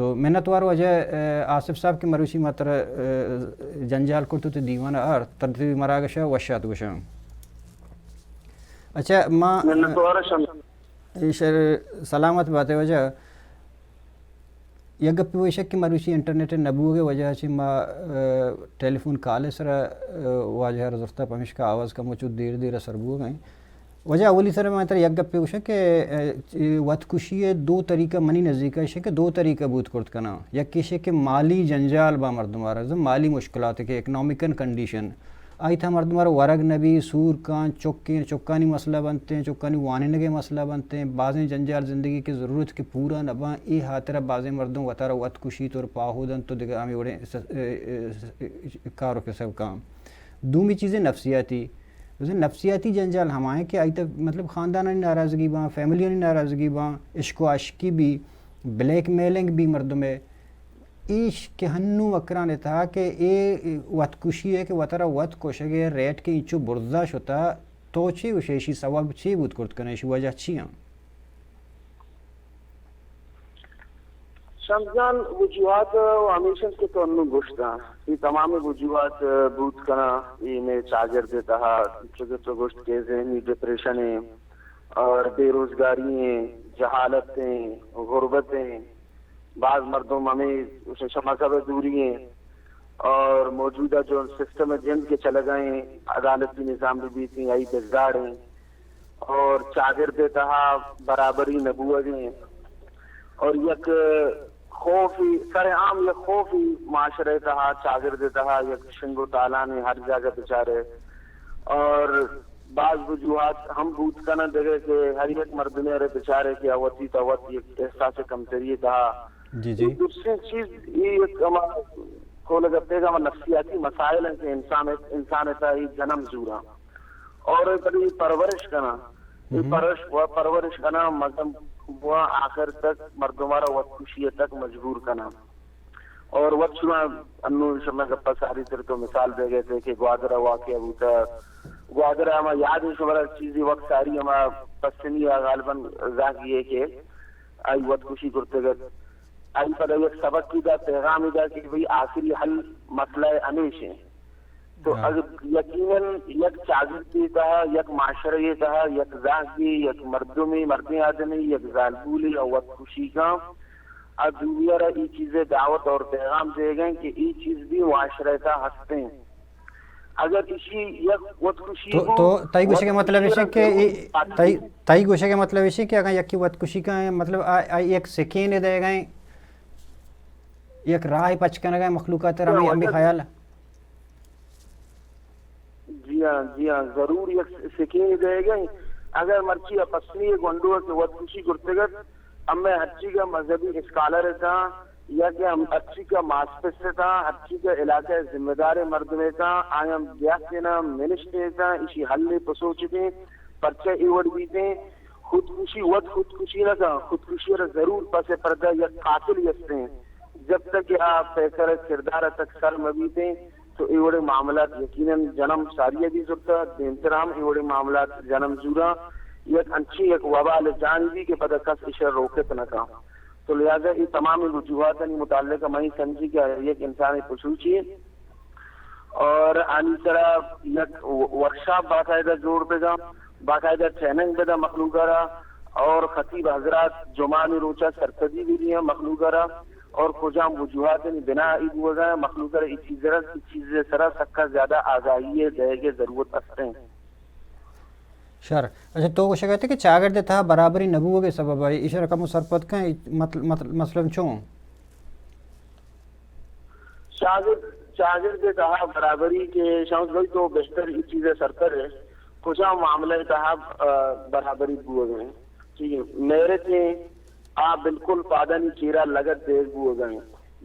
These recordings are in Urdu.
تو منتوار وجہ آصف صاحب کے مروشی ماتر جنجال کرتو تو دیوان ار ترتیب مراگشا وشات گوشا. اچھا ماں سلامت بات وجہ یک گپی ویشک کہ مروشی انٹرنیٹ نبو کے وجہ سے ما ٹیلی فون کال سر واجہ رضفتہ پمش کا آواز کا مچو دیر دیر اثر بو گئیں وجہ اولی سر میں تر یک گپی ویشک کہ وقت کشی دو طریقہ منی نزدیکہ ہے کہ دو طریقہ بود کرت کنا. یک کشی کہ مالی جنجال با مردمارا مالی مشکلات کہ اکنامیکن کنڈیشن آئی تھا مردمارا ورگ نبی سور کان چکانی مسئلہ بنتے ہیں, چکانی واننے کے مسئلہ بنتے ہیں, بعضیں جنجال زندگی کی ضرورت کے پورا نبا ای حاطرہ بعضیں مردوں وطارہ وقت کشی تو پاہودن تو دیکھ آمی وڑے کاروں کے سب کام. دومی چیزیں نفسیاتی نفسیاتی جنجال ہمائیں کہ آئی تک مطلب خاندانانی ناراضگی باں, فیملیانی ناراضگی باں, عشق و عاشقی بھی, بلیک میلنگ بھی مردوں میں ایش کہ ہنو وکرانے تھا کہ اے وقت کشی ہے کہ وطرہ وقت کوشگے ریٹ کے انچو برداشت ہوتا تو چی وشیشی سواب چی بود کرد کنے ایشی وجہ چی ہیں؟ شمزان وجوہات و ہمیشن کے تو انو گوشتا یہ تمام وجوہات بود کنا یہ میں چاگر دیتا ہے چکر تو گوشت کے ذہنی ڈپریشن ہیں اور بے روزگاری ہیں, جہالت ہیں, غربت ہیں, بعض مردوں میں مذہب دوری ہیں اور موجودہ جو سسٹم جن کے چلے گئے ہیں عدالتی نظام بھی تھی آئی بزدار ہیں اور چادر دیتا برابری نبوت ہیں اور یک خوفی سر عام یک خوفی معاشرے تہا چادر دیتا یک شنگو تالان ہر جگہ بچارے. اور بعض وجوہات ہم بوت کا نہ دیکھے کہ ہر ایک مرد نے ارے بچارے کی اوتی توت یک احساس کمتری تھا. جی جی دوسری چیز یہ کو لگتے گا نفسیاتی مسائل ہیں کہ انسان ایسا ہی جنم زورا اور کبھی پرورش کرنا پرورش کرنا مطلب وہ آخر تک مردمارا وقت خوشی تک مجبور کرنا. اور وقت شما انو شما گپا ساری طرح تو مثال دے گئے تھے کہ گوادرہ واقعہ ہوتا گوادرہ ہمیں یاد ہے شمارا چیزی وقت ساری ہمیں پسنی غالباً ذاکی ہے کہ آئی وقت خوشی کرتے گئے آئی پر ایک سبق کی دا پیغام دا کہ بھئی آخری حل مسئلہ ہمیشہ ہے. تو اگر یقیناً یک چاگرد دیتا ہے, یک معاشرہ دیتا ہے, یک ذاکی, یک مردمی مردی آدمی, یک ذالبولی اور وقت خوشی کا اب دنیا رہا ای چیزیں دعوت اور پیغام دے گئے کہ ای چیز بھی معاشرہ کا ہستے ہیں. اگر اسی یک وقت خوشی تو تائی گوشے کا مطلب ہے کہ تائی گوشے کا مطلب ہے کہ اگر یکی وقت خوشی کا ہے مطلب ایک سکین دے گئے یک راہ پچکن گئے مخلوقات رہا ہمیں خیال ہے. جی ہاں ضرور یک سکین دے گئے. اگر مرچی اپسنی گنڈو کے وقت خوشی کرتے گئے اب میں اچھی کا مذہبی اسکالر تھا یا کہ ہم اچھی کا ماسپس تھا اچھی کا علاقہ ذمہ دار مرد میں تھا آئیں ہم دیکھ کے نا منشتے تھا اسی حل میں پسوچتے پرچہ ایوڑ بھی تھے. خودکشی وقت خودکشی نہ تھا خودکشی رہا ضرور پس پردہ یا قاتل یستے ہیں جب تک کہ آپ پیکر کردار تک سر مبی تھے تو ایوڑے معاملات یقیناً جنم ساریہ بھی ضرورتا بینترام ایوڑے معاملات جنم زورا یک انچی یک وبال جان بھی کہ پتہ کس اشار روکت نہ کام. تو لہذا یہ تمام وجوہات متعلقہ میں سمجھی کہ ایک انسان خصوصی ہے اور آنی طرح یک ورکشاپ باقاعدہ جوڑ پہ گا باقاعدہ ٹریننگ پہ دا مخلوقہ رہا اور خطیب حضرات جمعہ روچہ سرکدی بھی دیا مخلوقہ رہا اور کجام وجوہات بنا عید ہو گئے مخلوق کر اس چیز سرا سکا زیادہ آگاہی دے کے ضرورت استے ہیں. شر اچھا تو وہ کہتے کہ چاگر تھا برابری نبوہ کے سبب ہے اشارہ کا مسرپت کا مثلا چون چاگر تھا برابری کے شمس بھائی تو بہتر یہ چیزیں سرکر ہے کجام معاملہ تھا برابری بو گئے ٹھیک ہے میرے تھے آپ بالکل پادانی چیرہ لگت دیکھ بو گئے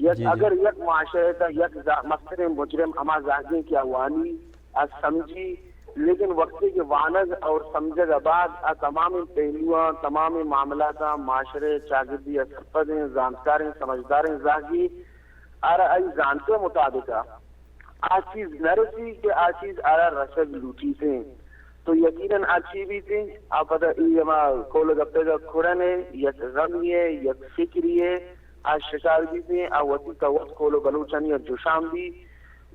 یک اگر یک معاشرے کا یک مقصر مجرم ہما زاگیں کی اوانی سمجھی لیکن وقتی کے وانگ اور سمجھے کے بعد تمام پہلوان تمام معاملات معاشرے چاگردی سرپدیں جانکاریں سمجھداریں زاگی آئی جانتے مطابق آج چیز نرسی کہ آج چیز آرہ رسد لوٹی تھے تو یقیناً اچھی بھی تھی آپ پتہ یہ کول گپے کا کھڑن ہے یک غم ہے یک فکری ہے آج شکار بھی تھے آوتی کا وقت کھولو بلوچانی اور جوشام بھی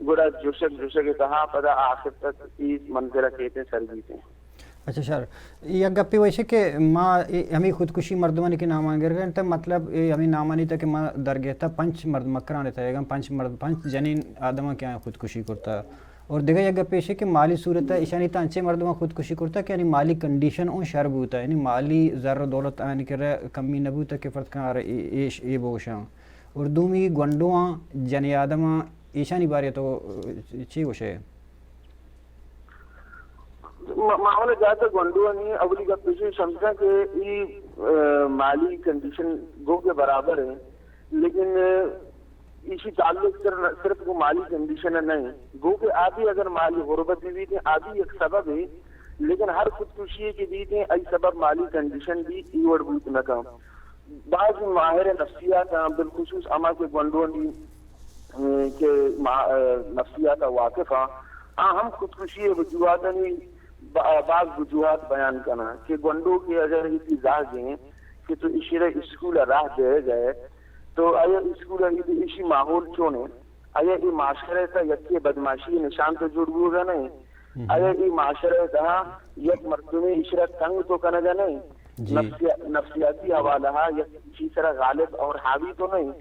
گڑا جوشک کہا پدا آخر تک اس منظرہ کہتے سر بھی تھے. اچھا سر یا گپی ویسے کہ ماں ہمیں خودکشی مردمانی کے نام گر گئے تو مطلب ہمیں نامانی تھا کہ ماں درگہ تھا پنچ مرد مکرانے تھا گا پنچ جنین آدمہ کیا خودکشی کرتا اور دیکھا یہ گپی ہے کہ مالی صورت ہے اشانی تا انچے مردمہ خودکشی کرتا کہ یعنی مالی کنڈیشن اون شرب ہوتا ہے یعنی مالی ذر دولت آنے کر رہا کمی نبوتا کہ فرد کہاں رہا ایش اے بوشاں اور دومی گونڈواں جنی آدمہ ایشانی بارے تو چی گوشے معاملہ جاتا گونڈوا نہیں اولی کا پیشے سمجھا کہ یہ مالی کنڈیشن گو کے برابر ہے لیکن اسی تعلق صرف وہ مالی کنڈیشن ہے نہیں گو کہ آدھی اگر مالی غربت بھی تھے آدھی ایک سبب ہے لیکن ہر خودکشی کے بھی تھے ای سبب مالی کنڈیشن بھی ایوڑ بوت نہ کام بعض ماہر نفسیات بالخصوص اما کے گونڈوانی کے نفسیات واقف ہاں ہم خودکشی وجوہات بعض وجوہات بیان کرنا کہ گونڈو کے اگر یہ ذات ہیں کہ تو اشارہ اسکول راہ دے گئے تو آیا اسکول اسی ماحول چونے آیا یہ معاشرے کا یکی بدماشی نشان تو جڑ گا نہیں آیا یہ معاشرے کا یک مردمی اشارہ تنگ تو کرنے گا نہیں نفسیاتی حوالہ یک اسی طرح غالب اور حاوی تو نہیں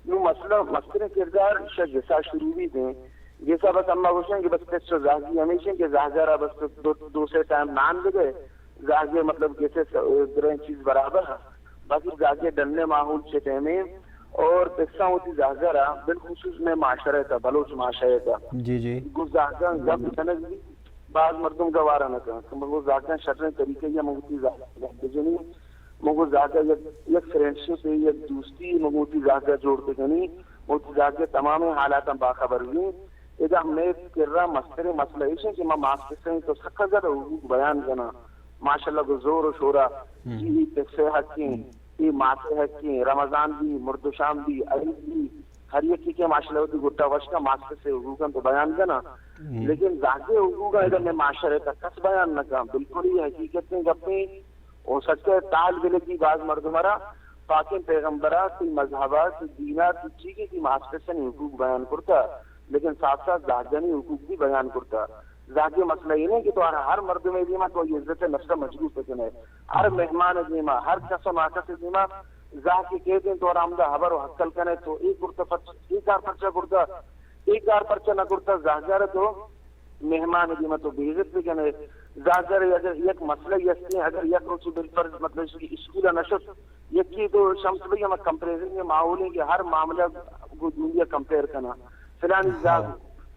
یہ مسئلہ مستر کردار جیسا شروع بھی دیں جیسا بس اما گوشیں کہ بس پیسو زاہگی ہمیشہ کہ زاہگارہ بس دوسرے ٹائم نان دے گئے زاہگے مطلب جیسے درین چیز برابر ہے باقی زاہگے ڈلنے ماحول چھتے میں اور پیسا ہوتی زاہگارہ بالخصوص میں معاشرے کا بلوچ معاشرے کا جی جی گو زاہگاں جب سنگ بھی بعض مردم گوارہ نہ کریں تو مگو زاہگاں شٹریں طریقے یا مگوتی زاہگاں جنہی مگو زاہگاں یک فرینڈشپ ہے یک دوستی مگوتی زاہگاں جوڑتے کنی مگوتی زاہگاں تمام حالاتاں باخبر ہوئی اذا ہم نے کر رہا مسئلہ ہے کہ میں ماسک سے تو سکھا زیادہ حقوق بیان کرنا ماشاءاللہ کو زور و شورا یہ پیسے حقیں یہ ماسے حقیں رمضان بھی مرد و شام بھی عید بھی ہر یکی کے ماشاءاللہ ہوتی گھٹا وش کا ماسک سے حقوقاں تو بیان کرنا لیکن ذاتی حقوق اگر میں معاشرے کا کس بیان نہ کرا بالکل ہی حقیقت میں گپیں ہو سکتا ہے تال بلے کی بعض مردمرہ پاکیں پیغمبرہ کی مذہبہ کی دینہ کی چیزیں کی ماسک سے حقوق بیان کرتا لیکن ساتھ ساتھ زاہجانی حقوق بھی بیان کرتا زاہجی مسئلہ یہ نہیں کہ تو ہر مرد میں دیما تو یہ عزت نفس کا مجبور پکنے ہر مہمان دیما ہر قسم آکس دیما زاہ کے کہتے ہیں تو آرامدہ حبر و حقل کنے تو ایک آر پرچہ کرتا ایک آر پرچہ نہ کرتا زاہجار تو مہمان دیما تو بے عزت پکنے زاہجار اگر یک مسئلہ یستے ہیں اگر یک روچی بالفرض مطلب اسکولہ نشد یکی تو شمس بھئی ہمیں کمپریزن میں ماحول ہے کہ ہر معاملہ کو دنیا کمپیر کرنا فلانی زاگ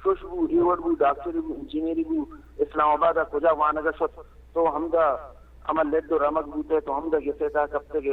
شوش بو ایوڑ بو ڈاکٹری بو انجینئری بو اسلام آباد کجا وانگا شد تو ہم دا عمل لید و رمک بوتے تو ہم دا گیسے تا کب تک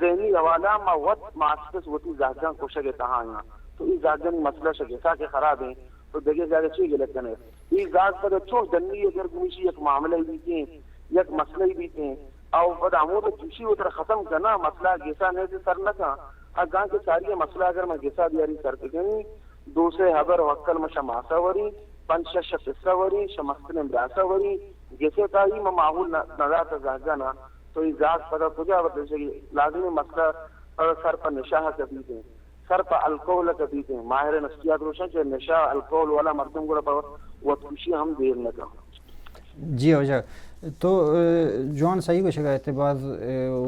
ذہنی حوالہ ما وقت ماسکس وطی زاگجان کو شگے تہاں آئینا تو ای زاگجان مسئلہ شگیسا کے خراب ہیں تو دیکھے زیادہ چیئے گلت کنے ای زاگ پر چون دنی اگر گوشی یک معاملہ ہی بیتے ہیں یک مسئلہ ہی بیتے ہیں او پدا ہمو دا جوشی اتر ختم کرنا مسئلہ گیسا نہیں دے سر نکا اگاں کے ساری مسئلہ اگر میں گیسا دیاری سر تکنی دوسرے حبر وکل میں شماسا وری پنچ شفصہ وری شمستن امراسا وری جیسے تاہی میں معمول نظارت زاہجانا تو یہ ذات پتہ کجا بتائی لازمی مسئلہ سر پر نشاہ کبیت ہیں سر پر الکول کبیت ہیں ماہر نفسیات روشن کہ نشاہ الکول والا مردم کو رپا وطکشی ہم دیر نکا جی وجہ تو جوان صحیح کو شکا اعتبار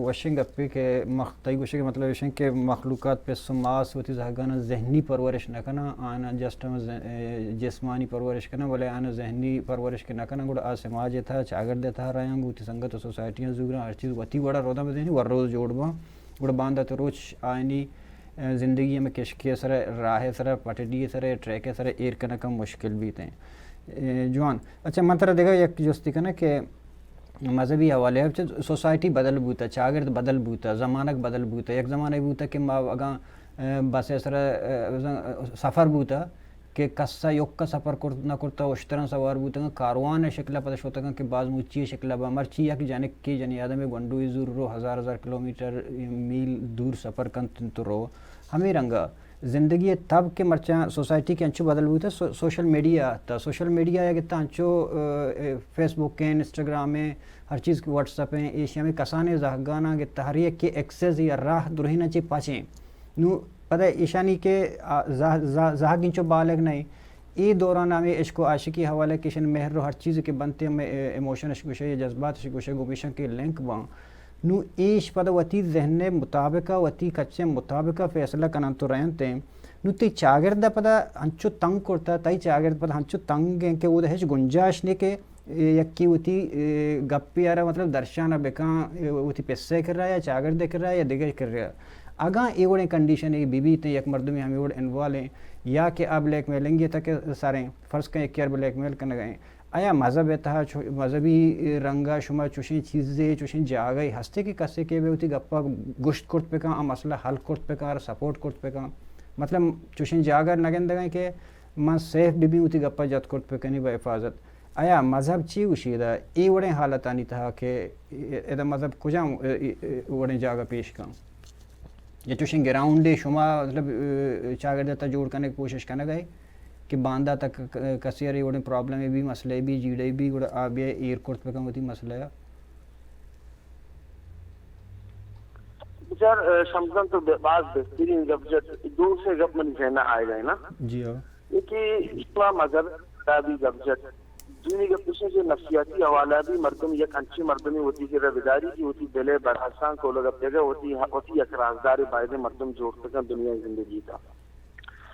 وشنگ اپی کے مختعی کو شکا مطلب وشنگ کے مخلوقات پہ سماس ہوتی زہگانا ذہنی پرورش نہ کنا آنا جسٹ جسمانی پرورش کنا بلے آنا ذہنی پرورش کے نہ کنا گوڑا آسماج تھا چاگر دے تھا رہاں گوتی سنگت و سوسائٹیاں زورا ہر چیز وطی بڑا رودا میں ذہنی ور روز جوڑ با گوڑا باندھا تو روچ آئینی زندگی میں کشکی سر راہ سر پٹڈی سر ٹریک سر ایر کنا کم مشکل بھی تھے جوان اچھا منترہ دیکھا یک جستی کنا کہ مذہبی حوالے ہے سوسائٹی بدل بوتا چاگرد بدل بوتا زمانک بدل بوتا یک زمانہ بوتا کہ ما اگاں بس اس طرح سفر بوتا کہ کسا یک کا سفر نہ کرتا اشتران سوار بوتا گا کاروان شکلہ پتہ شوتا گا کہ بعض موچی شکلہ با مرچی یک جانک کی جنی آدم گنڈوی زور رو ہزار کلومیٹر میل دور سفر کن تو رو ہمیں رنگا زندگی تب کے مرچاں سوسائٹی کے انچو بدل ہوئی تھا سوشل میڈیا تا سوشل میڈیا یا کہ انچو فیس بک کے انسٹاگرام میں ہر چیز کی واٹس اپ ہیں ایشیا میں کسانے زہگانا کہ تحریک کے ایکسیز یا راہ درہینا چی پاچیں نو پتہ ایشانی کے زہا گنچو بالغ نہیں ای دوران ہمیں عشق و عاشقی حوالے کشن مہر و ہر چیز کے بنتے ہمیں ایموشن اشکوشے یا جذبات اشکوشے گوبیشن کے لنک بان نو ایش پتہ وتی ذہن مطابقہ وتی کچے مطابقہ فیصلہ کنن تو رہنتے نو تی چاگرد پتہ ہنچو تنگ کرتا تائی چاگرد پتہ ہنچو تنگ ہیں کہ وہ ہیچ گنجاش نہیں کہ یکی وتی گپی آرہا مطلب درشانہ بکان وتی پیسے کر رہا ہے یا چاگرد کر رہا ہے یا دیگر کر رہا ہے اگاں ایوڑے کنڈیشن ایک بی بی تے یک مردمی ہمیں اوڑ انوال ہیں یا کہ اب بلیک میلنگ یہ تک سارے فرض کہیں ایک بلیک میل کرنے گئے آیا مذہب اتہا مذہبی رنگا شما چوشیں چیزیں چوشیں جاگئی ہستے کی کسے کے بے ہوتی گپا گشت کرت پہ کہاں مسئلہ حل کرت پہ کہاں سپورٹ کرت پہ کہاں مطلب چوشیں جاگر نگن دگائیں کہ من سیف بی بی ہوتی گپا جت کرت پہ کنی با حفاظت آیا مذہب چی وشیدہ ای وڑیں حالتانی تھا کہ ایدہ مذہب کجاں وڑیں جاگا پیش کام یا چوشیں گراؤنڈے شما مطلب چاگردتا جوڑ کرنے کی کوشش کرنے گئے کہ باندھا تک کسی ارے وڑیں پرابلم بھی مسئلے بھی جیڑے بھی وڑا آبی ایر کرت پہ کم ہوتی مسئلہ ہے بچار شمسن تو بعض بہترین گپ جت دور سے گپ من کہنا آئے گئے نا جی ہاں یہ کہ اسلام مذہب کا بھی گپ جت دینی گپ پوچھیں کہ نفسیاتی حوالہ بھی مردم یک انچی مردمی ہوتی کہ رویداری کی ہوتی دلے برحسان کو لگا جگہ ہوتی یک رازدار باعث مردم جوڑ سکیں دنیا زندگی کا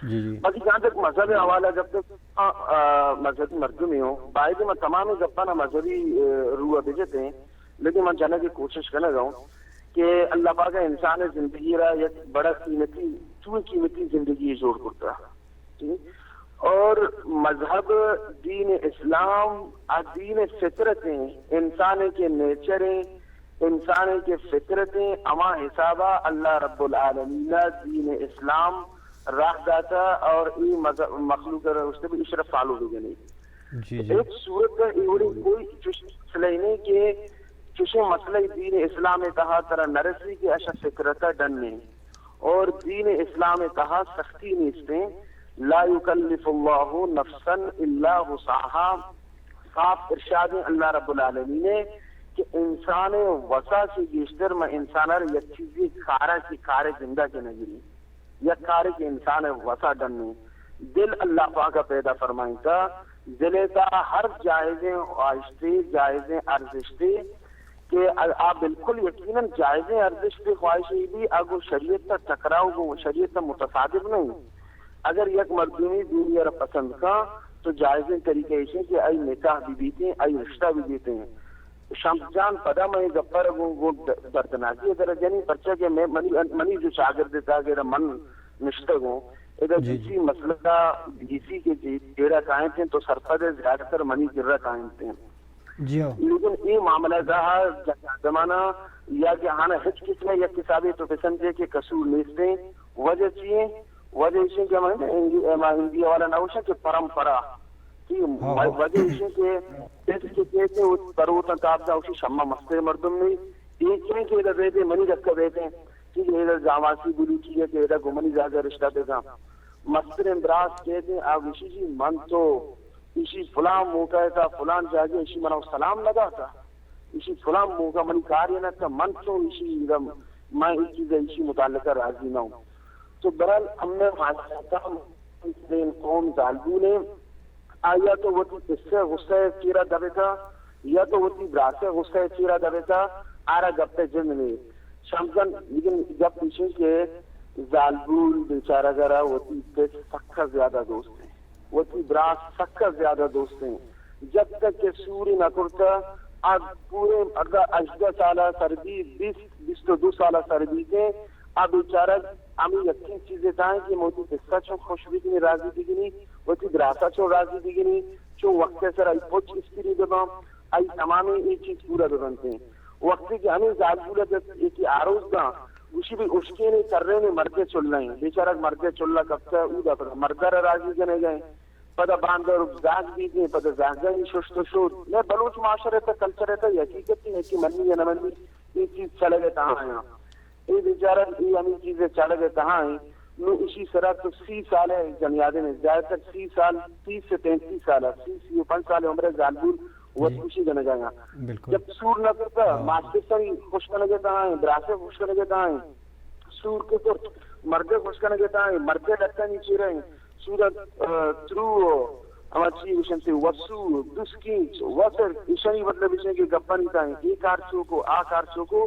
جی جی باقی جہاں تک مذہب حوالہ جب تک مذہبی مردمی ہوں باعث میں تمام گپا نہ مذہبی روح بجتے ہیں لیکن میں جانے کی کوشش کرنے گا ہوں کہ اللہ پاک انسان زندگی رہا یک بڑا قیمتی زندگی جوڑ کرتا ہے اور مذہب دین اسلام دین فطرتیں انسان کے نیچریں انسان کے فطرتیں اما حسابہ اللہ رب العالمین دین اسلام راہ داتا اور ای مخلوق اس سے بھی اشرف فالو ہو گئے ایک صورت کا ایوڑی کوئی مسئلہ نہیں کہ چوشے مسئلہ دین اسلام کہا ترہ نرسی کے اشر فکرتا ڈننے اور دین اسلام کہا سختی نیستیں لا یکلف اللہ نفسا الا وسعها صاف ارشاد اللہ رب العالمین نے کہ انسان وسع سے بیشتر میں انسان یک چیزی کارے زندہ کے نگری یا کارے کے انسان وسع ڈننے دل اللہ پاک پیدا فرمائیں کا دلے کا ہر جائزیں خواہشتے جائزیں ارزشتے کہ آپ بالکل یقیناً جائزیں ارزشتے خواہشیں بھی اگر شریعت تا ٹکراؤ گو شریعت تا متصادم نہیں اگر یک مردمی دنیا پسند کا تو جائزیں طریقے ایسے کہ ای نکاح بھی دیتے ہیں ای رشتہ بھی دیتے ہیں شمس جان پدا میں گپر وہ دردناکی ادھر جنی پرچہ کہ میں منی جو شاگرد دیتا کہ من نشتگ ہوں ادھر جسی مسئلہ کا جسی کے جیڑا قائم تھے تو سرپد زیادہ تر منی گرہ قائم تھے لیکن یہ معاملہ کہا زمانہ یا کہ ہانا ہچ کس میں یا کسابی تو پسند ہے کہ قصور نیستے وجہ چیئے وجہ اسی کہ ہندی والا نوشہ کہ پرمپرا وجہ اسی کہ اس کے کہتے ہیں پروتن تابدہ اسی شمع مستے مردم نہیں ایک ہیں کہ ادھر رہتے منی رکھا رہتے ہیں کہ ادھر جاماسی بلی چیئے کہ ادھر گمنی زیادہ رشتہ دیتا مستر امبراس کہتے ہیں آپ اسی جی من تو اسی فلان موقع تھا فلان جاگے اسی منہ سلام لگا تھا اسی فلان موقع منی کاری نہ تھا من تو اسی میں ایک چیز اسی متعلقہ راضی نہ ہوں تو برحال ہم نے ان قوم ظالبوں نے آیا تو وہ اس سے غصہ چیرہ دبے تھا یا تو وہ براسے غصہ چیرہ دبے تھا آرہ گپتے جن میں شمسن لیکن جب پیچھے کے ظالبون بیچارہ گرہ وہ تھی سکھا زیادہ دوست ہیں وہ تھی براس سکھا زیادہ دوست ہیں جب تک کہ سوری نہ کرتا اب پورے 18 سالہ سردی 22 سالہ سردی کے اب بیچارہ ہمیں یقین چیزیں تھا کہ موتی قصہ چون خوش بھی کنی راضی بھی کنی وہ تھی دراسہ چون راضی بھی کنی چون وقت سر آئی پوچھ اسکری دبا آئی تمامی ایک چیز پورا دبنتے ہیں وقتی کہ ہمیں زادبولت ایک آروز دا اسی بھی اشکے نہیں کر رہے ہیں مرکے چل رہے ہیں بیچارہ مرکے چل رہا کب سے اودا پتا مردہ راضی کنے گئے پدا باندر زاگ بھی گئے پدا زاگہ ہی شوشت و شور میں بلوچ معاشرے تا کلچر ہے تا حقیقت نہیں ہے کہ منی یا نمنی یہ چیز چلے گئے تہاں ہیں یہ بیچارہ یہ ہمیں چیزیں چلے گئے تہاں ہیں نو اسی طرح تو 30 سال ہے جنیادے میں زیادہ تر 30 سال 30 سے 35 سال 30 سال عمر ظالبون وہ خوشی کرنے جائیں گا جب سور نہ کرتا ماسٹر خوش کرنے کے تہاں ہیں براسے خوش کرنے کے تہاں ہیں سور کے تو مرد خوش کرنے کے تا مرد لگتا نہیں چی رہے صورت ترو اما چی وشن سے وسو دسکینچ وصر اشانی مطلب اشانی کے گپا نہیں تا ای کار چوکو آ کار چوکو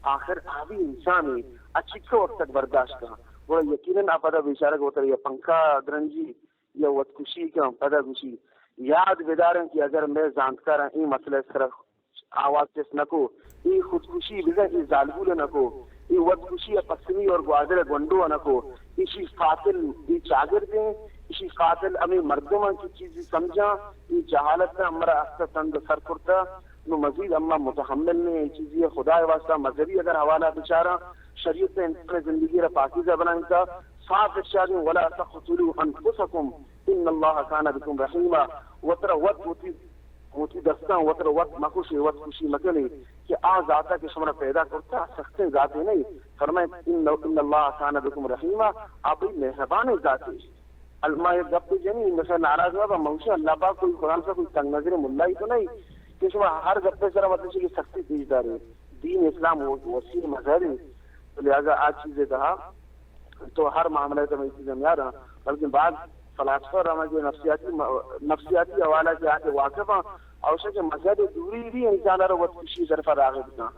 آخر آبی انسانی اچھی کو وقت تک برداشت کا وہ یقیناً آپ پدا بیچارہ کو ہوتا ہے یا پنکھا درنجی یا ودکشی کا پدا گوشی یاد بیدارن کہ اگر میں جانتا رہا این مسئلہ اس طرح آواز جس نکو ای خودکشی بزن ای ظالبول نکو ای ودکشی پسنی اور گوادر گنڈو نکو اسی قاتل ای چاگر دیں اسی قاتل امی مردمان کی چیزی سمجھا ای جہالت میں ہمارا اختر تند سر کرتا نو مزید اما متحمل نے یہ چیزی خدا واسطہ مذہبی اگر حوالہ بچارا شریعت نے انسان زندگی را پاکیزہ بنائیں تا صاف ارشاد ولا تقتلوا انفسکم ان اللہ کان بکم رحیما وتر وت ہوتی دستان وتر وت مخوشی وت خوشی مکنی کہ آ ذاتا کے شمرہ پیدا کرتا سختے ذاتے نہیں فرمائے ان اللہ کان بکم رحیما آپ مہربان ذاتی الماء گپ جنی مثلا ناراض ہوا موشی اللہ پاک کوئی قرآن سے کوئی تنگ نظر ملا ہی تو نہیں کہ شما ہر گپے سر مطلب کہ سختی تیز داری دین اسلام وسیع مذہب ہے تو لہذا آج چیزیں کہا تو ہر معاملے تو میں چیزیں میں آ رہا بلکہ بعض فلاسفہ رہا جو نفسیاتی حوالہ کے آتے واقف ہیں اور اسے کہ مذہب دوری بھی انسان رہا وقت کسی طرف راغب تھا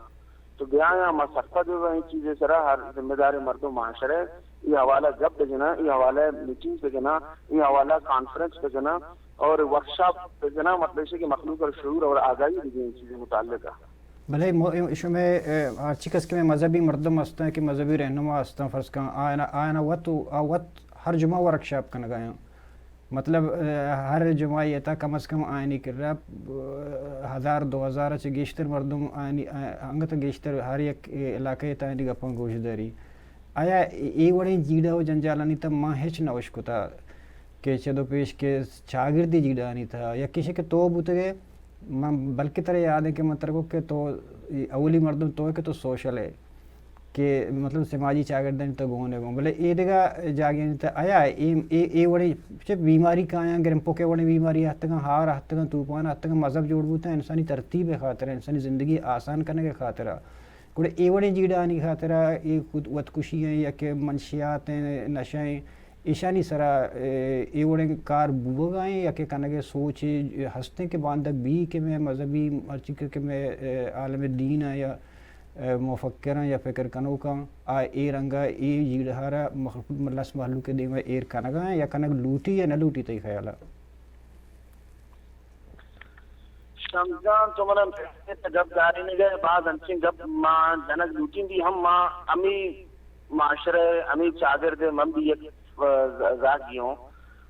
تو گیا ہے ہمارا سختہ جو ہے چیزیں سرا ہر ذمہ دار مرد و معاشرے یہ حوالہ جب بجنا یہ حوالہ میٹنگ پہ جنا یہ حوالہ کانفرنس پہ جنا اور ورکشاپ پہ جنا مطلب کہ مخلوق اور شعور اور آگاہی دی گئی چیزیں متعلقہ بھلے ایشو میں ہر چیز کے میں مذہبی مردم ہستا ہے کہ مذہبی رہنما ہستا ہیں فرض کا آئنا وقت ہر جمعہ ورکشاپ کا نگایا مطلب ہر جمعہ یہ تھا کم از کم آئینی کر رہا 1000-2000 سے گیشتر مردم آئینی انگت گیشتر ہر ایک علاقے تائنی گپاں گوش داری آیا ای وڑی جیڑا ہو جنجالانی تا ماں ہیچ نہ وشکو تا کہ چدو پیش کے چاگردی جیڑا نہیں تھا یا کسی کے تو بوتے گئے بلکہ ترے یاد ہے کہ مطلب کو کہ تو اولی مردم تو ہے کہ تو سوشل ہے کہ مطلب سماجی چاگردانی تو گونے گوں بلے اے دگا جاگی نہیں تھا آیا اے وڑی بیماری کا آیا گرمپو کے وڑی بیماری ہاتھ گا ہار ہاتھ گا توپان ہاتھ گا مذہب جوڑ بوتا ہے انسانی ترتیب خاطر ہے انسانی زندگی آسان کرنے کے خاطر ہے کوئی ای وڑی جیڑانی خاطر ہے یہ خود ودکشی ہیں یا کہ منشیات ہیں نشیں ایشانی سرا ای وڑے کار بو گائیں یا کہ کنگے سوچ ہستے کے باندھک بھی کہ میں مذہبی مرچی کہ میں عالم دین ہے یا مفکر ہیں یا فکر کنو کا اے رنگا اے جیڑہارا ملس محلو کے دیمہ ایر کنگا ہیں یا کنگ لوٹی یا نہ لوٹی تی خیالا شمزان تو منم جب داری نے گئے بعض انچین جب ماں جنک لوٹین دی ہم ماں امی معاشرے امی چادر دے من بھی ایک ذات ہوں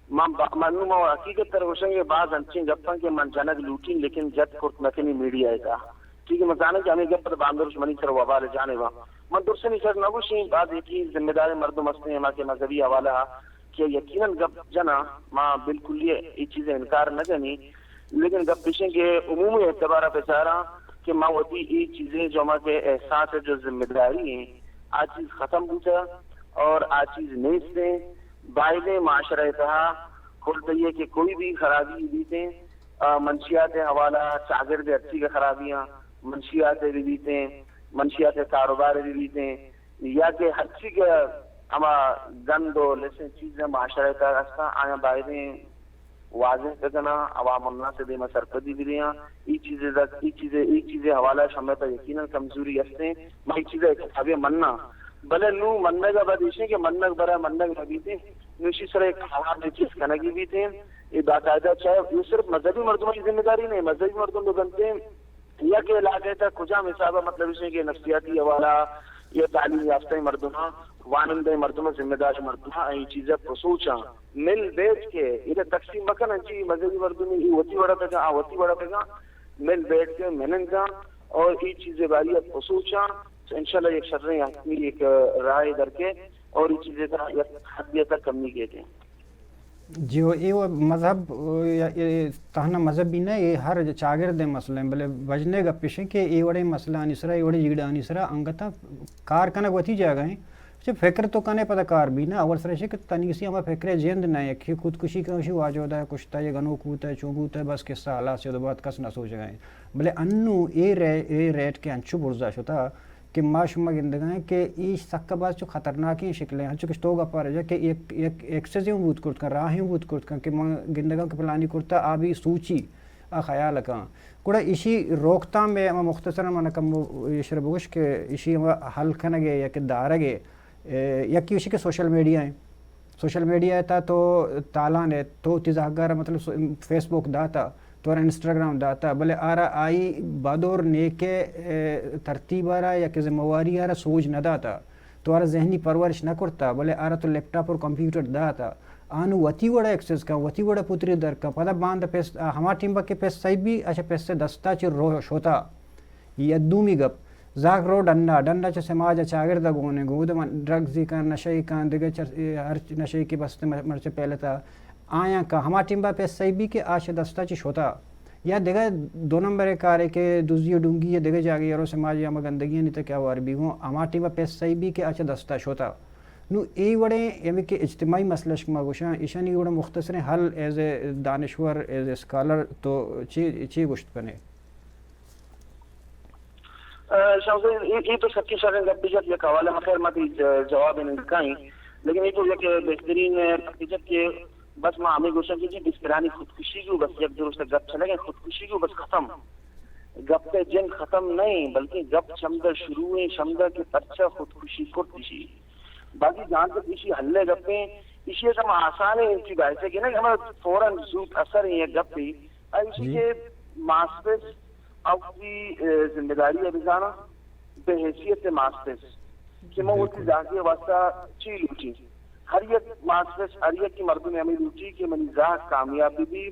منو ماں حقیقت تر ہوشن گے بعض انچین جب کہ من جنک لوٹین لیکن جد کرت مکنی میڈیا ہے کا ٹھیک ہے مزانے کہ ہمیں جب پر باندرش منی سر وبال جانے وا من درسنی سر نگوشیں بعض ایکی ذمہ دار مردم ہستے ہیں ماں کے مذہبی حوالہ کہ یقیناً گپ جنا ماں بالکل یہ چیزیں انکار نہ جنی لیکن گپ پیشیں کہ عمومی اعتبارہ پہ چاہ رہا کہ ماں ہوتی یہ چیزیں جو ماں کے احساس ہے جو ذمہ داری ہیں آج چیز ختم ہوتا اور آج چیز نہیں سے باہر معاشرہ تھا کھولتا یہ کہ کوئی بھی خرابی دیتے منشیات حوالہ چاگرد اچھی کے خرابیاں منشیات بھی دیتے منشیات کاروبار بھی دیتے یا کہ ہر چیز کے ہما گند و لسن چیزیں معاشرہ تھا آیا باہر واضح کرنا عوام اللہ سے دیما سرپدی بھی دیا ای چیزیں حوالہ شمع پر یقیناً کمزوری ہستے میں چیزیں کتابیں مننا بلے نو مننے کا بدیشیں کہ مننگ برا مننگ نبی تھے نوشی سر ایک حوال میں چیز کنگی بھی تھے یہ باقاعدہ چاہے یہ صرف مذہبی مردموں کی ذمہ داری نہیں مذہبی مردم جو بنتے ہیں یا کہ علاقے تھا کجا مسابہ مطلب اس کہ نفسیاتی حوالہ یہ تعلیم یافتہ مردمہ وانندہ مردمہ ذمہ دار مردمہ یہ چیزیں پسوچا مل بیٹھ کے یہ تقسیم مکن انچی مذہبی مردمی یہ ہوتی بڑا پہ گا ہوتی بڑا پہ گا مل بیٹھ کے ملن گا اور یہ چیزیں باری پسوچا انشاءاللہ ایک شرعی حکمی ایک رائے در کے اور یہ چیزیں حدیت تک کمی کیے تھے جو یہ مذہب تہنا مذہب بھی نہیں یہ ہر چاگرد مسئلہ ہیں بلے بجنے گا پیشیں کہ یہ وڑے مسئلہ آنیسرا یہ وڑے جیڑا آنیسرا انگتا کار کنک وتی جا گئے فکر تو کنے پتہ کار بھی نا اول سرشے کہ تنیسی ہمیں فکر جیند نہ ہے کہ خودکشی کا وشی واجودا ہے کشتا ہے گنو کوتا ہے چوبوتا ہے بس قصہ حالات سے بعد کس نہ سوچ گئے بلے انو اے ریٹ کے انچو برزا شتا کہ ما شما گندگاں کہ ایش سکا باز چو خطرناکی شکلیں ہیں چونکہ اشتوگا پارا جا کہ ایک ایکسیزیوں بود کرت کن راہیوں بود کرت کن کہ ما گندگاں کے پلانی کرتا آبی سوچی خیال کن گوڑا ایشی روکتا میں اما مختصرا مانا کم یشربوش کہ ایشی اما حل کنگے یا کہ دارگے یا کی ایشی کہ سوشل میڈیا ہیں سوشل میڈیا تا تو تالان ہے تو تیزاگار مطلب فیس بک داتا تو انسٹاگرام داتا بلے آرا آئی بادور نیکے ترتیب آرا یا کہ ذمہواری آرا سوچ نہ داتا تو آرا ذہنی پرورش نہ کرتا بلے آرا تو لیپ ٹاپ اور کمپیوٹر داتا آنو وتی وڑا ایکسس کا وتی وڑا پتری در کا پدا باندھ پیس ہما ٹیمبا کے پیس صحیح بھی اچھا پیس سے دستا چی روش ہوتا یہ دومی گپ زاگ رو ڈنڈا چا سماجا چاگردہ گونے گود من ڈرگزی کا نشئی کا دیگر ہر نشئی کی بستے مرچے پہلے تا آیا کا ہما ٹیمبا پیس صحیح بھی کہ آج دستا چی ہوتا یا دیگر دو نمبر کارے کہ دوزی ڈونگی یا دیگر جاگی یارو سماج یا مگندگی نہیں تا کیا وار بھی ہوں ہما ٹیمبا پیس صحیح بھی کہ آج دستا ہوتا نو ای وڑے یعنی کہ اجتماعی مسئلہ شما گوشاں ایشانی وڑا مختصر حل ایز اے دانشور ایز اے اسکالر تو چی گوشت پنے شاہد یہ تو سب کی شرح گپیجت یک حوالہ مخیر ماتی جواب انکائیں لیکن یہ تو یک بہترین گپیجت کے بس ماں ہمیں گوشاں کی جی بسکرانی خودکشی کیوں بس یک درست گپ چلے گئے خودکشی کیوں بس ختم گپ کے جن ختم نہیں بلکہ گپ شمدہ شروع شمدہ کے پرچہ خودکشی کرتشی باقی جان تک اسی حلے گپیں اسی کم آسان ہے ان کی باعث ہے کہ نا ہمارا فوراً زود اثر ہے یہ گپ بھی اسی کے ماسپس اپنی ذمہ داری ہے بزانا بے حیثیت ماسپس کہ میں وہ چیز آگے واسطہ چی لوٹی ہر یک ماسپس ہر یک کی مردوں میں ہمیں لوٹی کہ منی ذات کامیابی بھی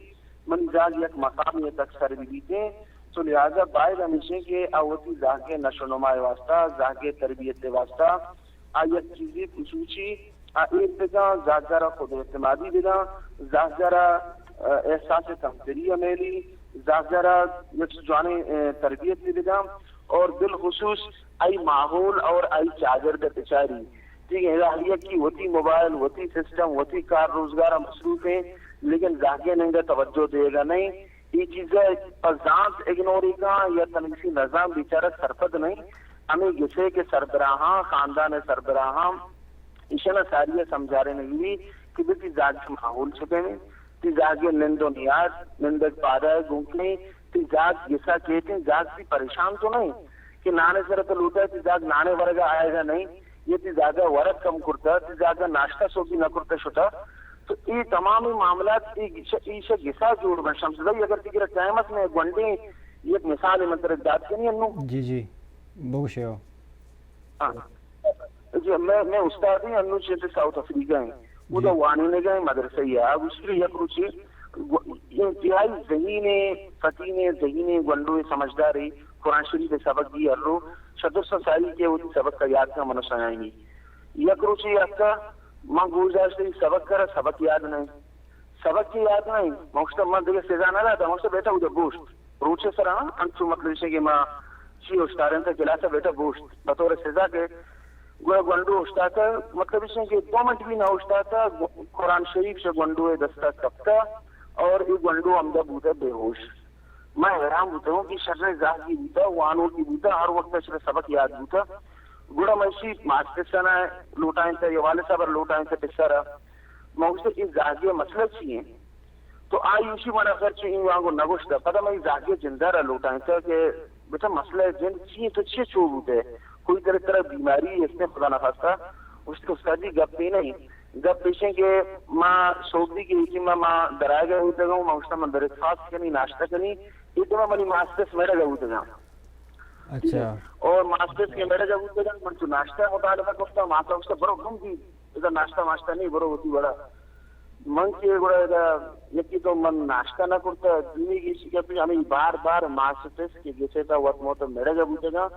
منی ذات یک مقام یہ تک سر بھی دیتے تو لہذا باید ہمیشہ کہ آوتی ذاکے نشو نمائے واسطہ ذاکے تربیت واسطہ آیت چیزی خصوصی ایک بگا زاگرہ خود اعتمادی بگا زاگرہ احساس تمثیلی عمیلی زاگرہ یک جوانے تربیت بھی بگا اور بالخصوص آئی ماحول اور آئی چاگر کا تچاری ٹھیک ہے اہلیت کی ہوتی موبائل ہوتی سسٹم ہوتی کار روزگار مصروف ہیں لیکن زاگے ننگا توجہ دے گا نہیں یہ چیزیں پزانت اگنوری کا یا تنگیسی نظام بیچارہ سرپد نہیں ہمیں جسے کہ سربراہاں خاندان سربراہاں اشنا ساریہ سمجھا رہے نہیں کہ بھی زاگ ماحول چھپے میں تی زاگ نند و نیاد نندک پادہ گونکنے تی زاگ جسا کہتے ہیں زاگ تی پریشان تو نہیں کہ نانے سر تو لوٹا ہے تی زاگ نانے ورگا آئے گا نہیں یہ تی زاگہ ورد کم کرتا تی زاگہ ناشتہ سوکی نہ کرتا چھوٹا تو یہ تمامی معاملات ایشا گسا جوڑ بن شمس بھائی اگر تکرہ قیمت میں گونڈے یہ مثال منترک داد کے نہیں انو جی بہت ہو میں استاد ہی انو چیتے ساؤتھ افریقہ ہیں وہ تو وانی نے گئے مدرسہ ہی ہے اب اس کے یک روچے انتہائی ذہین فتین ذہین گنڈو سمجھداری قرآن شریف سبق دی ارو شدر سالی کے وہ سبق کا یاد کا منو سنائیں گی یک روچے آپ کا ماں گوزار سے سبق کرا سبق یاد نہیں سبق کی یاد نہیں موقع ماں دیکھے سزا نہ رہا تھا موقع بیٹا ادھر گوشت روچے سر ہاں انتو مطلب سے کہ ماں چی اشتارن سے جلاسا بیٹا گوشت بطور سزا کے گنڈو اشتا تھا مطلب اس نے کہ 2 منٹ بھی نہ اشتا تھا قرآن شریف سے گنڈو دستہ تبتا اور یہ گنڈو عمدہ بوتا بے ہوش میں حیران ہوتا ہوں کہ شر ذات کی بوتا وانوں کی بوتا ہر وقت شر سبق یاد بوتا گوڑا منشی ماسٹرسنا ہے لوٹائیں سے یہ والد صاحب لوٹائیں سے پسا رہا موقع سے اس ذاتی مسئلہ چیئے تو آئی اسی منافر چیئے وہاں کو نگوشتا پتہ میں ذاتی جندہ رہا لوٹائیں سے کہ بیٹا مسئلہ جن چیئے تو چیئے چوب ہوتے ہیں کوئی طرح بیماری اس نے خدا نخواستہ اس کو استادی گپ بھی نہیں گپ پیشیں کہ ماں سوکتی کی ایچی ماں درائے گئے ہوتے گا ماں اشتا من برخواست کرنی ناشتہ کرنی یہ تو میں منی ماسٹرس میرے گئے ہوتے گا اچھا اور ماسٹرس کے میرے گئے ہوتے گا من تو ناشتہ مطالبہ کرتا ماں تو اس کا برو گم دی ادھر ناشتہ نہیں برو ہوتی بڑا من کے بڑا ادھر یکی تو من ناشتہ نہ کرتا دینی کی اسی کہ ہمیں بار ماسٹرس کے جیسے تھا وقت موتا میرے گئے ہوتے گا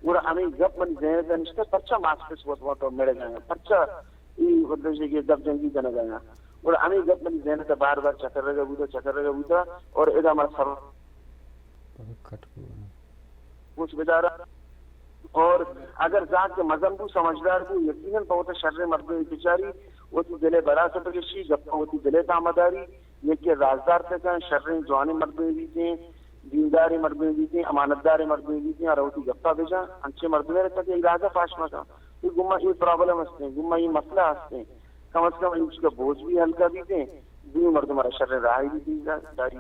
اور ہمیں گپ من ذہن کا نشتہ پرچہ ماسٹرس وقت موتا میرے گئے ہیں پرچہ یہ مطلب سے کہ گپ جنگی جنہ گئے ہیں اور ہمیں گپ من ذہن کا بار چکر رگا ہوتا اور ادھا ہمارا سر کچھ بیدارہ اور اگر ذات کے مذہب کو سمجھدار کو یقیناً بہت شر مرد بیچاری وہ تو دلے بڑا سپرشی گپ وہ تو دلے دامداری یہ کہ رازدار سے کہیں شر جوانی مرد بھی تھے دیندار مردوں بھی تھے امانتدار مردوں بھی تھے اور روتی گپا بیچا انچے مردوں رہتا کہ ارادہ فاشما کا یہ گما یہ پرابلم ہستے ہیں گما یہ مسئلہ ہستے ہیں کم از کم اس کا بوجھ بھی ہلکا بھی تھے دو مردوں ہمارا شر راہ بھی تھی داری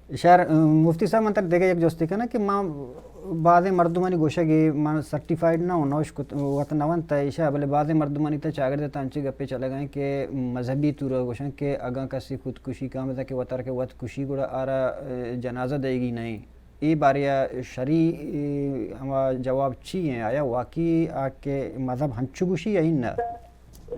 شہر مفتی صاحب منتر دیکھے ایک جوستی کا نا کہ ماں بعض مردمانی گوشہ گی ماں سرٹیفائڈ نہ ہونا اس کو وطن نوان تا ایشا بلے بعض مردمانی تا چاگر دیتا انچے گپے چلے گئے کہ مذہبی طور گوشن کہ اگاں کسی خودکشی کام ہے کہ وطر کے وط کشی گوڑا آرہ جنازہ دے گی نہیں ای باریا شرعی ہما جواب چی ہیں آیا واقعی آکے مذہب ہنچو گوشی یا ہی نا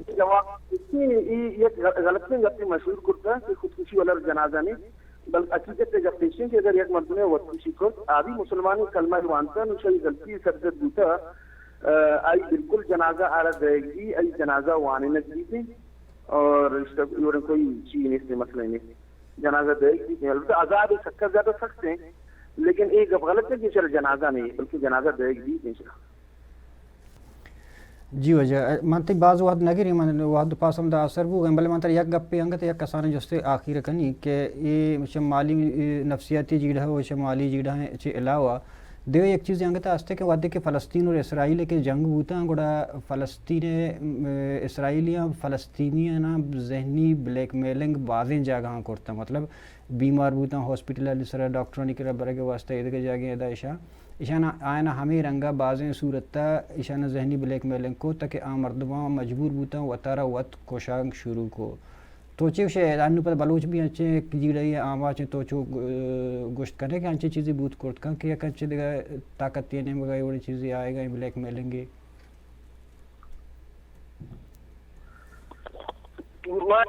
جواب یہ غلط نہیں اپنی مشہور کرتا ہے کہ خودکشی والا جنازہ نہیں بلکہ حقیقت سے جب پیشیں کہ اگر ایک مرد نے خودکشی کو آدھی مسلمانی کلمہ وانتا نشائی غلطی سرزد دیتا آئی بالکل جنازہ آرہ دے گی آئی جنازہ وانے لگی تھی اور اس کا کوئی چیز نہیں اس میں مسئلہ نہیں جنازہ دے گی تھی البتہ عذاب سکتا زیادہ سخت ہیں لیکن ایک غلط ہے کہ چل جنازہ نہیں بلکہ جنازہ دے گی تھی جی وجہ مانتی بعض وقت نگری من وقت پاسم دا اثر بو گئے بلے مانتر یک گپی انگت یک کسانے جستے آخیر کنی کہ یہ مالی نفسیاتی جیڑا ہے وہ مالی جیڑا ہے اچھے علاوہ دیو ایک چیز انگتا ہستے کہ وعدے کہ فلسطین اور اسرائیل کے جنگ بوتا گوڑا فلسطین اسرائیلیاں فلسطینیاں ذہنی بلیک میلنگ بعضیں جاگاں کرتا مطلب بیمار بوتا ہاسپٹل سر ڈاکٹرانی کے ربرہ کے واسطے ادھر جاگیں ادا ایشا ایشانہ آئینہ ہمیں رنگا بازیں صورتا ایشانہ ذہنی بلیک میلنگ کو تاکہ آم مردماں مجبور بوتا وطارہ وط کوشانگ شروع کو توچے وشے آنو پر بلوچ بھی انچے جی رہی ہے آم آچے توچو گوشت کرنے کے انچے چیزیں بوت کرت کن کہ یک انچے دیگا طاقت تینے مگائی وڑی چیزیں آئے گا بلیک میلنگ گے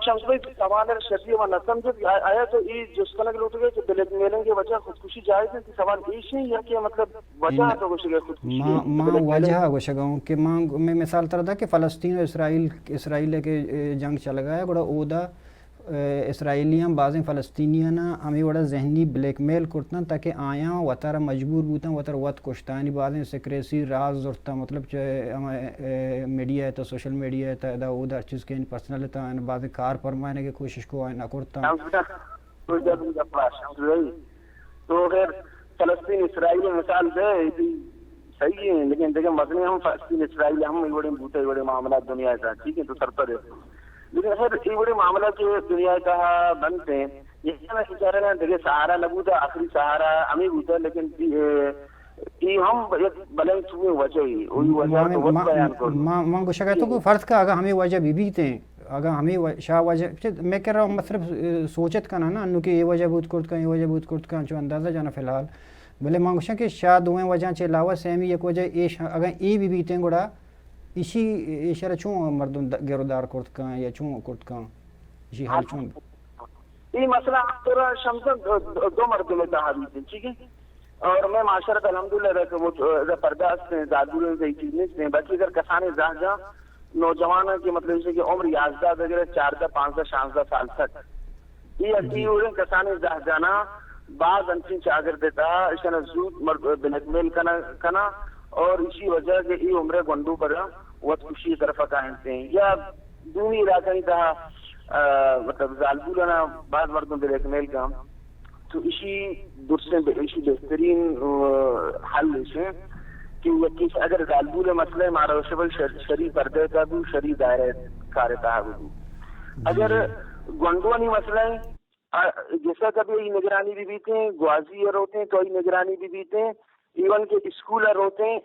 شمس بھائی سوال شدی و نظم جب آیا تو یہ جس کا لوٹ گئے کہ بلیک میلنگ کی وجہ خودکشی جائز ہے سوال ایش ہے یا کہ مطلب وجہ تو کچھ گئے خودکشی ماں وجہ گوشہ گاؤں کہ ماں میں مثال تر دا کہ فلسطین اور اسرائیل کے جنگ چل گیا ہے گوڑا اودا اسرائیلیاں بعضیں فلسطینیاں ہمیں وڑا ذہنی بلیک میل کرتنا تاکہ آیاں وطارہ مجبور بوتا وطر وط کشتانی بعضیں سیکریسی راز زورتا مطلب چاہے میڈیا ہے تا سوشل میڈیا ہے تا ادا اودا چیز کے ان پرسنل تا ان بعضیں کار فرمائنے کے کوشش کو آئے نہ کرتا تو اگر فلسطین اسرائیل مثال دے صحیح ہے لیکن دیکھیں مسئلے ہم فلسطین اسرائیل ہم بڑے بوتے بڑے معاملات دنیا کا ٹھیک ہے تو سر پر لیکن خیر یہ بڑے معاملات جو دنیا کا بنتے ہیں یہ میں کہہ رہا دیکھیں سہارا لگو تھا آخری سہارا ہمیں ہوتا لیکن یہ ہم بیلنس ہوئے وجہ ہی وہی وجہ تو وقت بیان کروں ماں گوشہ کہتا ہوں کہ فرض کا اگر ہمیں وجہ بھی بیتے ہیں اگر ہمیں شاہ وجہ میں کہہ رہا ہوں مطلب سوچت کا نا انو کہ یہ وجہ بوت کرت کا یہ وجہ بوت کرت کا جو اندازہ جانا فی الحال بلے ماں گوشہ کہ شاہ دوئیں وجہ چے علاوہ سہمی ایک وجہ اگر ای بھی بیتے ہیں گوڑا اسی اشارہ چون مردم گردار کرت کان یا چون کرت کان اسی حال چون یہ مسئلہ تورا شمسن دو مردم تحابیت ہیں ٹھیک ہے اور میں معاشرت الحمدللہ رہا کہ وہ پرداست ہیں زادوروں سے چیز نہیں باقی اگر کسانے زاہ جا نوجوانوں کی مطلب اسے کہ عمر 11 وغیرہ 14 15 16 سال تک یہ اچھی ہوئے کسانے زاہ جانا بعض انچین چاگر دیتا اسے زود بلیک میل کنا اور اسی وجہ کہ یہ عمر گنڈو پر وقت خوشی طرف کہتے ہیں یا دونی علاقہ ہی کہا مطلب ظالبو لنا بعض مردوں بلیک میل کا تو اسی درسیں اسی بہترین حل اسے کہ اگر ظالبو لے مسئلہ مارا اسے بل شریع پردے کا بھی شریع دائرہ کارتا ہے بھی اگر گنڈوانی مسئلہ ہے جیسا کبھی نگرانی بھی بیتے ہیں گوازی ہوتے ہیں تو ای نگرانی بھی بیتے ہیں ایون کے اسکولر ہوتے ہیں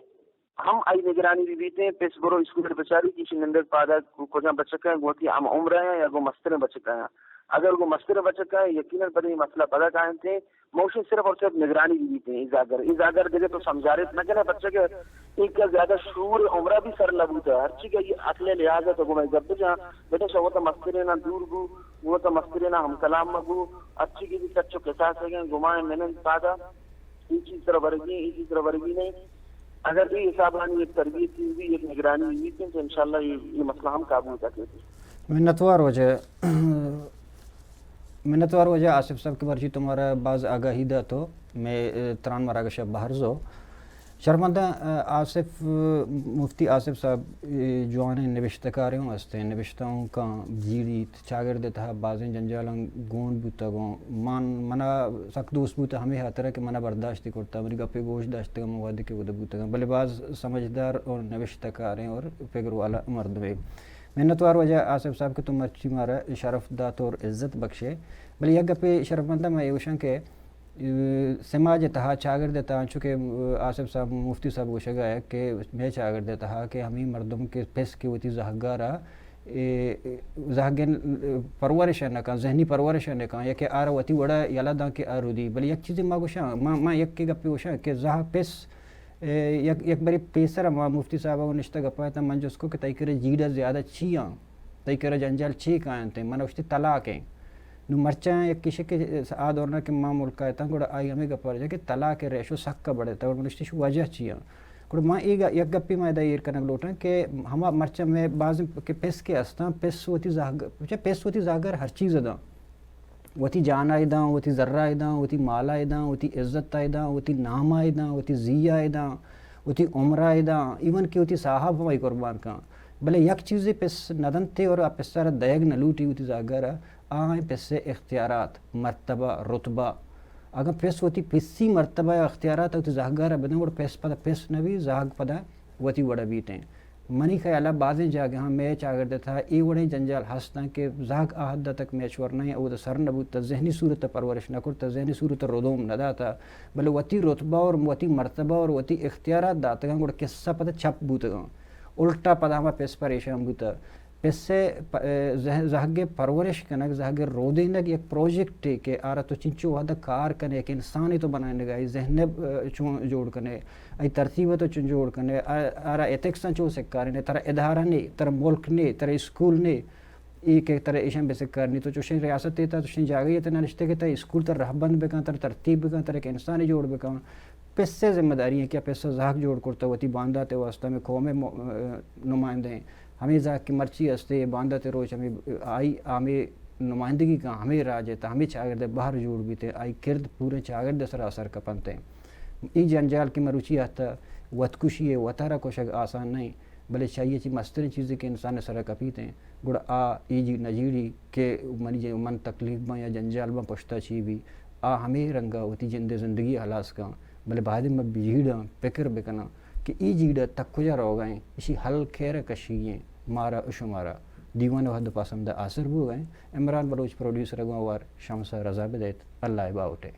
ہم آئی نگرانی بھی بیتے ہیں پیس برو اسکولر بچاری کسی نندر پادا کو جہاں بچکا ہے گوتی ہم عمر ہیں یا وہ مستر بچکا ہے اگر وہ مستر بچکا ہے یقیناً پتہ نہیں مسئلہ پتا کہاں تھے موشن صرف اور صرف نگرانی بھی بیتے ہیں ازاگر دے تو سمجھا رہے نہ کہنا بچہ کے ایک کا زیادہ شعور عمرہ بھی سر لبوتا ہے ہر چیز کا یہ عقل لحاظ ہے تو میں جب جہاں بیٹا شاہ وہ تو مسترے نہ دور گو وہ تو مسترے نہ ہم کلام مگو اچھی کی بھی سچو کے ساتھ ہے گھمائیں میں نے پادا یہ چیز طرح ورگی یہ چیز طرح ورگی نہیں اگر یہ حساب آنی ایک تربیت چیز بھی ایک نگرانی ہوئی تھی تو انشاءاللہ یہ مسئلہ ہم قابو کرتے تھے منتوار وجہ آصف صاحب کے برچی تمہارا بعض آگاہی دا تو میں تران مراغ شب باہر زو شرمندہ آصف مفتی آصف صاحب جوان نوشتکاروں ہستے نوشتاؤں کا جیڑی چاگرد تھا بازیں جنجالوں گون بوتا گون منا سخت دوست بوتا ہمیں ہاترہ کہ منا برداشت کرتا میری گپے گوش داشت کا مواد کے ود بوتا گا بلے باز سمجھدار اور نوشتکاریں اور فکر والا مرد میں محنتوار وجہ آصف صاحب کہ تم اچھی مارا شرف دات اور عزت بخشے بلے یک گپے شرمندہ میں یوشن کہ سماج تہا چاگرد تہا چونکہ آصف صاحب مفتی صاحب وہ شگا ہے کہ میں چاگرد تہا کہ ہمیں مردم کے پیس کے ہوتی زہگارا زہگن پرورش نہ کہاں ذہنی پرورش نہ کہاں یا کہ آرہ وتی وڑا یلا دا کہ آرو دی بلی یک چیزیں ماں گوشاں ماں یک کے گپی گوشاں کہ زہ پیس یک بری پیسر ماں مفتی صاحب وہ نشتہ گپا ہے من جس کو کہ تائی کرے جیڑا زیادہ چیاں تائی کرے جنجال چی کائن تے من اشتی طلاقیں نو مرچاں یک کشے کے آد اور نہ کہ ماں ملکہ ہے تاں گوڑا آئی ہمیں گپا رہا کہ طلاق ریشو سکا بڑھے تا اور منشتی شو وجہ چیاں گوڑا ماں یک گپی ماں دائیر کنک لوٹاں کہ ہما مرچاں میں بعض کہ پیس کے استاں پیس ہوتی زاگر ہر چیز دا وتی جان آئی دا وتی ذرہ آئی دا وتی مال آئی دا وتی عزت آئی دا وتی نام آئی دا وتی زی آئی دا وتی عمر آئی دا ایون کہ وتی صاحب ہمائی قربان کاں بلے یک چیزیں پیس ندن تے اور پیس سارا دیگ نلوٹی وتی زاگر آئیں پیس اختیارات مرتبہ رتبہ اگر پیس ہوتی پیسی مرتبہ اختیارات ہوتی زاگارہ بدن اور پیس پدا پیس نوی زاگ پدا وتی وڑا بیتیں منی خیالہ بعضیں جاگہ ہاں میں چاگر دیتا ای وڑیں جنجال ہستاں کہ زاگ آہدہ تک میں چورنا ہے او دا سر نبوتا ذہنی صورت پرورش نہ کرتا ذہنی صورت ردوم نہ داتا بلے وتی رتبہ اور وتی مرتبہ اور وتی اختیارات داتا گا گوڑا قصہ پدا چپ بوتا گا الٹا پدا ہما پیس پریشان بوتا پیس سے زہگ پرورش کنک زہگ رودینک ایک پروجیکٹ ہے کہ آرہ تو چنچو وحدہ کار کنے ایک انسانی تو بنانے گا ای ذہن جوڑ کنے ای ترتیب تو چن جوڑ کنے آرہ ایتکساں چو سکارنے ترہ ادارہ نے ترہ ملک نے ترہ اسکول نے ای کہ ترہ ایشن بے سکارنی تو چوشن ریاست دیتا تو شن جاگئی تنہ نشتے کہ ترہ اسکول تر رہبند بکن تر ترتیب بکن تر ایک انسانی جوڑ بکن پیس سے ذمہ داری ہیں کیا پیسہ زہگ جوڑ کرتا ہوتی باندھا تے واسطہ میں قوم نمائندے ہیں ہمیں زہگ کی مرچی ہستے باندھا تے روچ ہمیں آئی ہمیں نمائندگی کا ہمیں راج ہے ہمیں چاگرد باہر جوڑ بھی تے آئی کرد پورے چاگرد سر اثر کپنتے ہیں ای جنجال کی مروچی آتا وطکشی ہے وطارہ کوشک آسان نہیں بلے چاہیے چی مستر چیزیں کہ انسان سر کپیتے ہیں گوڑا ای جی نجیڑی کہ منی جے من تکلیف با یا جنجال با پشتا چی بھی ہمیں رنگا ہوتی جند زندگی حلاس کا بلے بعد میں بیڑا پکر بکنا کہ ای جیڑا تک کجا رو گئیں اسی حل خیر کشیئیں مارا اشمارا دیوان وحد پاسمدہ آثر بو گئیں عمران بلوچ پروڈیوسر اگوار شمسہ رضا بدیت اللہ باوٹے